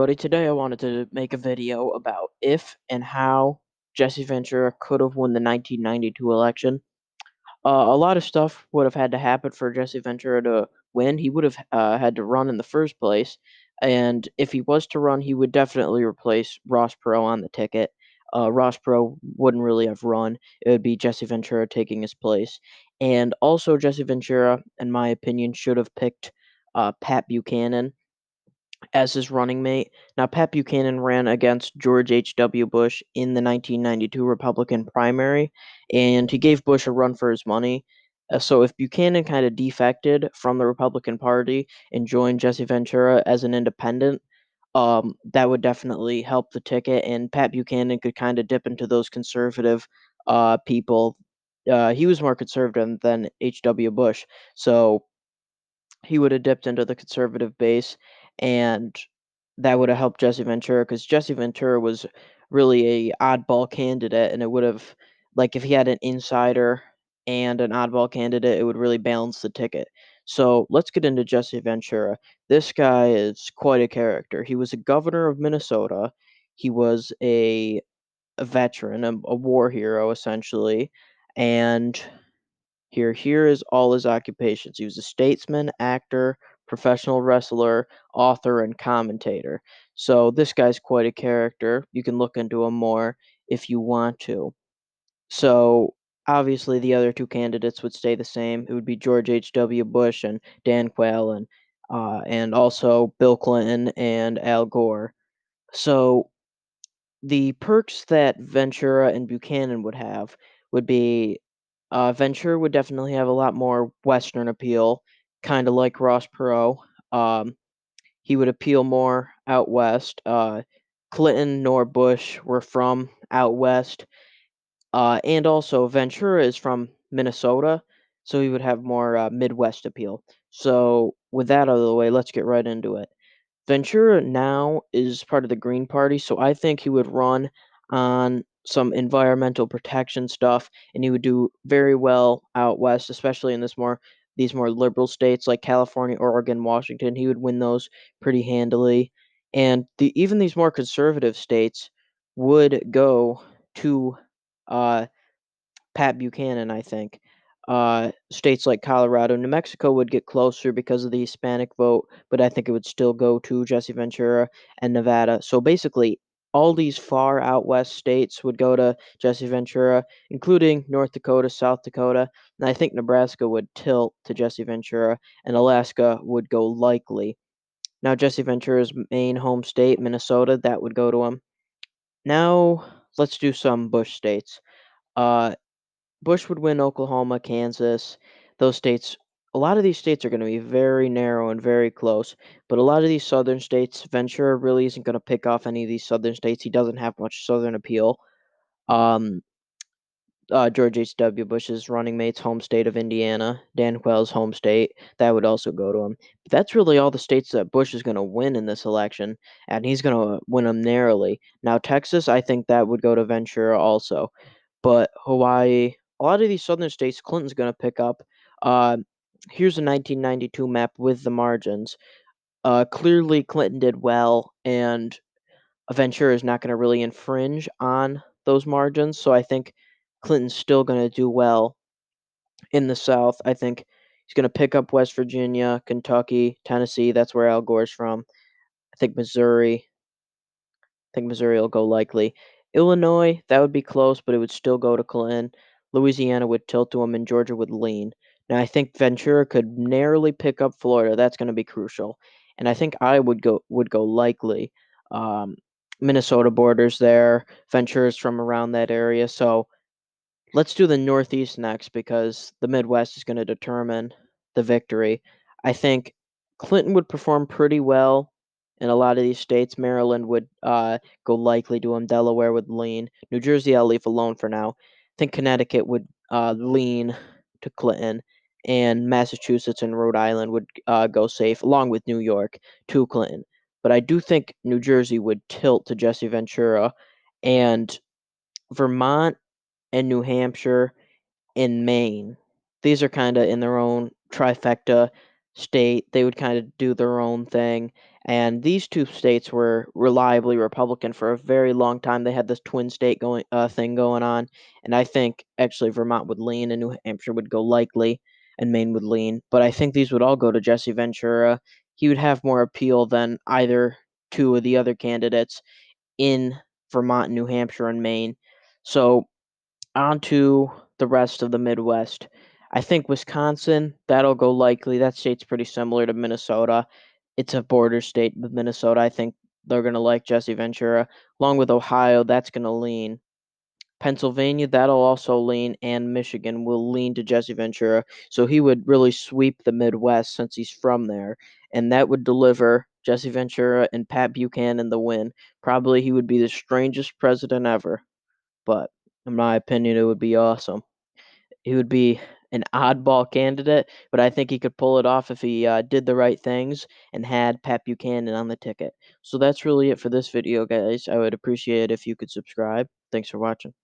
Buddy, today I wanted to make a video about if and how Jesse Ventura could have won the 1992 election. A lot of stuff would have had to happen for Jesse Ventura to win. He would have had to run in the first place, and if he was to run, he would definitely replace Ross Perot on the ticket. Ross Perot wouldn't really have run. It would be Jesse Ventura taking his place. And also, Jesse Ventura, in my opinion, should have picked Pat Buchanan as his running mate. Now, Pat Buchanan ran against George H.W. Bush in the 1992 Republican primary, and he gave Bush a run for his money. So, if Buchanan kind of defected from the Republican Party and joined Jesse Ventura as an independent, that would definitely help the ticket, and Pat Buchanan could kind of dip into those conservative people. He was more conservative than H.W. Bush, so he would have dipped into the conservative base, and that would have helped Jesse Ventura because Jesse Ventura was really a oddball candidate, and it would have like if he had an insider and an oddball candidate, it would really balance the ticket. So let's get into Jesse Ventura. This guy is quite a character. He was a governor of Minnesota. He was a veteran, a war hero essentially, and here is all his occupations. He was a statesman, actor, professional wrestler, author, and commentator. So this guy's quite a character. You can look into him more if you want to. So obviously the other two candidates would stay the same. It would be George H.W. Bush and Dan Quayle and also Bill Clinton and Al Gore. So the perks that Ventura and Buchanan would have would be Ventura would definitely have a lot more Western appeal, kind of like Ross Perot. Um, he would appeal more out west. Clinton nor Bush were from out west, and also Ventura is from Minnesota, so he would have more Midwest appeal. So with that out of the way, let's get right into it. Ventura now is part of the Green Party, so I think he would run on some environmental protection stuff, and he would do very well out west, especially in these more liberal states like California, Oregon, Washington. He would win those pretty handily, and even these more conservative states would go to uh, Pat Buchanan, I think. States like Colorado, New Mexico would get closer because of the Hispanic vote, but I think it would still go to Jesse Ventura and Nevada. So basically, all these far out west states would go to Jesse Ventura, including North Dakota, South Dakota, and I think Nebraska would tilt to Jesse Ventura, and Alaska would go likely. Now, Jesse Ventura's main home state, Minnesota, that would go to him. Now, let's do some Bush states. Uh, Bush would win Oklahoma, Kansas, those states. A lot of these states are going to be very narrow and very close, but a lot of these southern states, Ventura really isn't going to pick off any of these southern states. He doesn't have much southern appeal. Um, George H.W. Bush's running mate's home state of Indiana, Dan Quayle's home state, that would also go to him. But that's really all the states that Bush is going to win in this election, and he's going to win them narrowly. Now, Texas, I think that would go to Ventura also. But Hawaii, a lot of these southern states, Clinton's going to pick up. Uh, Here's a 1992 map with the margins. Clearly, Clinton did well, and Ventura is not going to really infringe on those margins. So I think Clinton's still going to do well in the South. I think he's going to pick up West Virginia, Kentucky, Tennessee. That's where Al Gore's from. I think Missouri. I think Missouri will go likely. Illinois, that would be close, but it would still go to Clinton. Louisiana would tilt to him, and Georgia would lean. Now, I think Ventura could narrowly pick up Florida. That's going to be crucial, and I think I would go likely. Um, Minnesota borders there. Ventura's from around that area, so let's do the Northeast next because the Midwest is going to determine the victory. I think Clinton would perform pretty well in a lot of these states. Maryland would go likely to him. Delaware would lean. New Jersey, I'll leave alone for now. I think Connecticut would lean to Clinton, and Massachusetts and Rhode Island would go safe, along with New York, to Clinton. But I do think New Jersey would tilt to Jesse Ventura, and Vermont and New Hampshire and Maine. These are kind of in their own trifecta state. They would kind of do their own thing. And these 2 states were reliably Republican for a very long time. They had this twin state thing going on, and I think actually Vermont would lean and New Hampshire would go likely and Maine would lean, but I think these would all go to Jesse Ventura. He would have more appeal than either 2 of the other candidates in Vermont, New Hampshire, and Maine. So on to the rest of the Midwest. I think Wisconsin, that'll go likely. That state's pretty similar to Minnesota. It's a border state with Minnesota. I think they're going to like Jesse Ventura. Along with Ohio, that's going to lean. Pennsylvania, that'll also lean, and Michigan will lean to Jesse Ventura. So he would really sweep the Midwest since he's from there. And that would deliver Jesse Ventura and Pat Buchanan the win. Probably he would be the strangest president ever, but in my opinion, it would be awesome. He would be an oddball candidate, but I think he could pull it off if he did the right things and had Pat Buchanan on the ticket. So that's really it for this video, guys. I would appreciate it if you could subscribe. Thanks for watching.